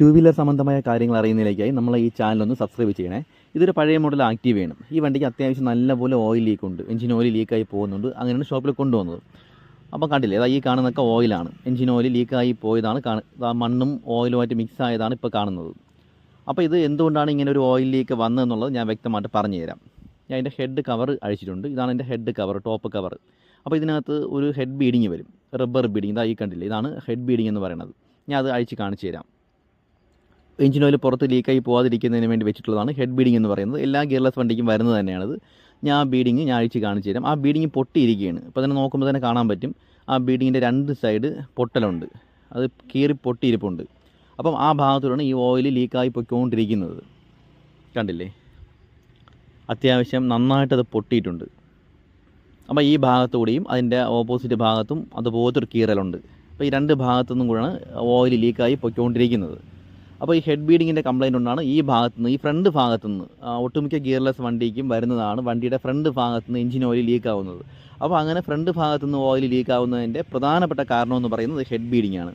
Two wheeler സംബന്ധമായ കാര്യങ്ങൾ അറിയുന്നതിലേക്കായി നമ്മൾ ഈ ചാനലൊന്ന് സബ്സ്ക്രൈബ് ചെയ്യണേ. ഇതൊരു പഴയ മോഡൽ ആക്റ്റീവ് വേണം. ഈ വണ്ടിക്ക് അത്യാവശ്യം നല്ലപോലെ ഓയിൽ ലീക്ക് ഉണ്ട്, എഞ്ചിൻ ഓയിൽ ലീക്കായി പോകുന്നുണ്ട്. അങ്ങനെയാണ് ഷോപ്പിൽ കൊണ്ടുവന്നത്. അപ്പം കണ്ടില്ലേ, ഈ കാണുന്നതൊക്കെ ഓയിലാണ്. എഞ്ചിൻ ഓയിൽ ലീക്കായി പോയതാണ്, മണ്ണും ഓയിലുമായിട്ട് മിക്സ് ആയതാണ് ഇപ്പോൾ കാണുന്നത്. അപ്പോൾ ഇത് എന്തുകൊണ്ടാണ് ഇങ്ങനെ ഒരു ഓയിൽ ലീക്ക് വന്നതെന്നുള്ളത് ഞാൻ വ്യക്തമായിട്ട് പറഞ്ഞു തരാം. ഞാൻ അതിൻ്റെ ഹെഡ് കവർ അഴിച്ചിട്ടുണ്ട്. ഇതാണ് എൻ്റെ ഹെഡ് കവർ, ടോപ്പ് കവർ. അപ്പോൾ ഇതിനകത്ത് ഒരു ഹെഡ് ബീഡിങ് വരും, റബ്ബർ ബീഡിങ്. ഇതാ ഈ കണ്ടില്ലേ, ഇതാണ് ഹെഡ് ബീഡിങ് എന്ന് പറയുന്നത്. ഞാൻ അത് അഴിച്ച് കാണിച്ചു തരാം. എഞ്ചിൻ ഓയിൽ പുറത്ത് ലീക്കായി പോകാതിരിക്കുന്നതിന് വേണ്ടി വെച്ചിട്ടുള്ളതാണ് ഹെഡ് ബീഡിങ് എന്ന് പറയുന്നത്. എല്ലാ ഗിയർലെസ് വണ്ടിക്കും വരുന്നത് തന്നെയാണത്. ഞാൻ ആ ബീഡിങ് അഴിച്ച് കാണിച്ചു തരാം. ആ ബീഡിങ് പൊട്ടിയിരിക്കുകയാണ്. ഇപ്പോൾ തന്നെ നോക്കുമ്പോൾ തന്നെ കാണാൻ പറ്റും, ആ ബീഡിങ്ങിൻ്റെ രണ്ട് സൈഡ് പൊട്ടലുണ്ട്, അത് കീറി പൊട്ടിയിരിപ്പുണ്ട്. അപ്പം ആ ഭാഗത്തൂടെയാണ് ഈ ഓയിൽ ലീക്കായി പൊയ്ക്കൊണ്ടിരിക്കുന്നത്. കണ്ടില്ലേ, അത്യാവശ്യം നന്നായിട്ടത് പൊട്ടിയിട്ടുണ്ട്. അപ്പോൾ ഈ ഭാഗത്തുകൂടിയും അതിൻ്റെ ഓപ്പോസിറ്റ് ഭാഗത്തും അതുപോലത്തെ ഒരു കീറലുണ്ട്. അപ്പോൾ ഈ രണ്ട് ഭാഗത്തുനിന്നും കൂടെയാണ് ഓയിൽ ലീക്കായി പൊയ്ക്കൊണ്ടിരിക്കുന്നത്. അപ്പോൾ ഈ ഹെഡ് ബീഡിങ്ങിൻ്റെ കംപ്ലയിൻ്റ് കൊണ്ടാണ് ഈ ഭാഗത്തുനിന്ന്, ഈ ഫ്രണ്ട് ഭാഗത്തുനിന്ന്, ഒട്ടുമിക്ക ഗിയർലെസ് വണ്ടിക്കും വരുന്നതാണ്, വണ്ടിയുടെ ഫ്രണ്ട് ഭാഗത്തുനിന്ന് എഞ്ചിൻ ഓയിൽ ലീക്കാവുന്നത്. അപ്പോൾ അങ്ങനെ ഫ്രണ്ട് ഭാഗത്തുനിന്ന് ഓയിൽ ലീക്കാവുന്നതിൻ്റെ പ്രധാനപ്പെട്ട കാരണമെന്ന് പറയുന്നത് ഹെഡ് ബീഡിങ്ങാണ്.